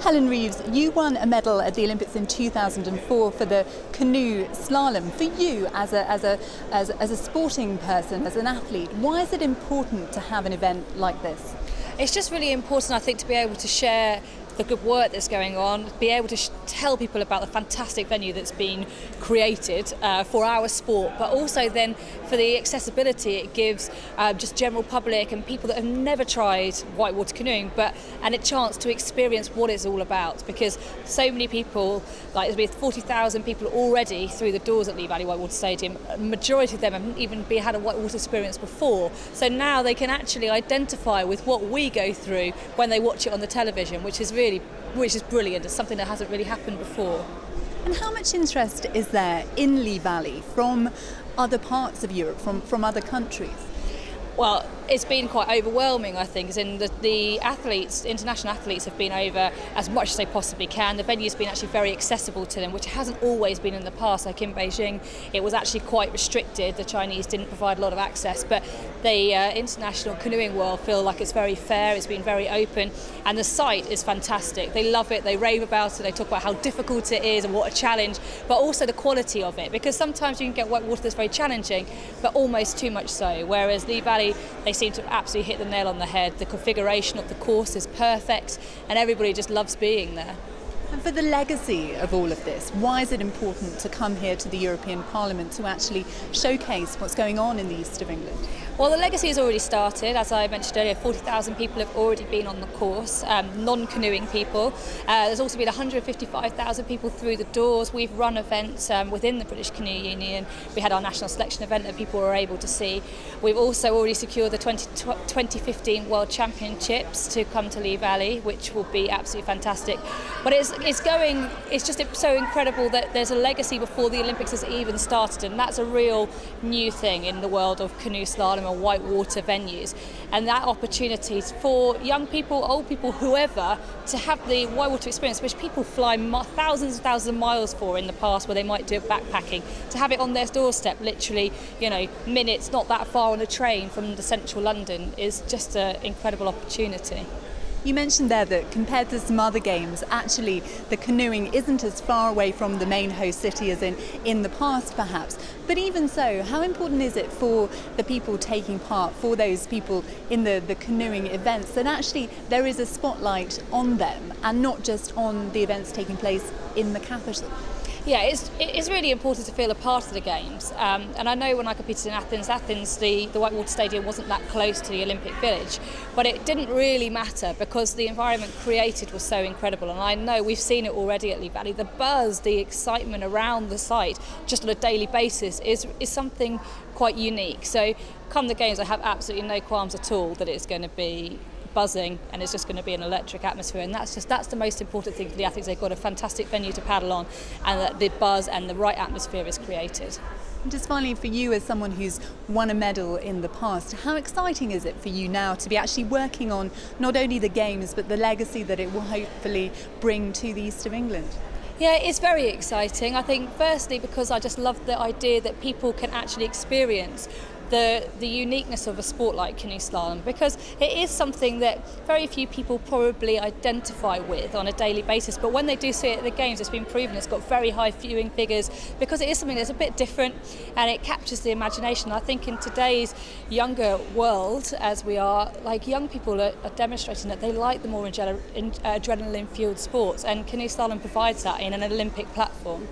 Helen Reeves, you won a medal at the Olympics in 2004 for the canoe slalom. For you, as a sporting person, as an athlete, why is it important to have an event like this? It's just really important, I think, to be able to share the good work that's going on, be able to tell people about the fantastic venue that's been created for our sport, but also then for the accessibility it gives just general public and people that have never tried whitewater canoeing, and a chance to experience what it's all about, because so many people, like there's been 40,000 people already through the doors at Lee Valley Whitewater Stadium. A majority of them haven't even had a whitewater experience before, so now they can actually identify with what we go through when they watch it on the television, which is brilliant. It's something that hasn't really happened before. And how much interest is there in Lee Valley from other parts of Europe, from other countries? Well, it's been quite overwhelming, I think, as in the athletes, international athletes have been over as much as they possibly can. The venue's been actually very accessible to them, which hasn't always been in the past. Like in Beijing, it was actually quite restricted. The Chinese didn't provide a lot of access, but the international canoeing world feel like it's very fair, it's been very open, and the site is fantastic. They love it, they rave about it, they talk about how difficult it is and what a challenge, but also the quality of it, because sometimes you can get whitewater that's very challenging, but almost too much so, whereas Lee Valley, they seem to absolutely hit the nail on the head. The configuration of the course is perfect and everybody just loves being there. And for the legacy of all of this, why is it important to come here to the European Parliament to actually showcase what's going on in the east of England? Well, the legacy has already started. As I mentioned earlier, 40,000 people have already been on the course, non-canoeing people. There's also been 155,000 people through the doors. We've run events within the British Canoe Union. We had our national selection event that people were able to see. We've also already secured the 2015 World Championships to come to Lee Valley, which will be absolutely fantastic. But it's just so incredible that there's a legacy before the Olympics has even started, and that's a real new thing in the world of canoe slalom or whitewater venues. And that opportunity for young people, old people, whoever, to have the whitewater experience, which people fly thousands and thousands of miles for in the past, where they might do it backpacking, to have it on their doorstep, literally, minutes, not that far on a train from the central London, is just an incredible opportunity. You mentioned there that compared to some other games, actually the canoeing isn't as far away from the main host city as in the past perhaps. But even so, how important is it for the people taking part, for those people in the canoeing events, that actually there is a spotlight on them and not just on the events taking place in the capital? Yeah, it's really important to feel a part of the Games. And I know when I competed in Athens, the Whitewater Stadium wasn't that close to the Olympic Village, but it didn't really matter because the environment created was so incredible. And I know we've seen it already at Lee Valley. The buzz, the excitement around the site, just on a daily basis, is something quite unique. So come the Games, I have absolutely no qualms at all that it's going to be buzzing and it's just going to be an electric atmosphere, and that's the most important thing for the athletes. They've got a fantastic venue to paddle on, and that the buzz and the right atmosphere is created. And just finally, for you as someone who's won a medal in the past, how exciting is it for you now to be actually working on not only the Games but the legacy that it will hopefully bring to the east of England? Yeah, it's very exciting. I think firstly because I just love the idea that people can actually experience the uniqueness of a sport like canoe slalom, because it is something that very few people probably identify with on a daily basis, but when they do see it at the Games, it's been proven it's got very high viewing figures because it is something that's a bit different and it captures the imagination. I think in today's younger world, as we are, like young people are demonstrating that they like the more adrenaline fueled sports, and canoe slalom provides that in an Olympic platform.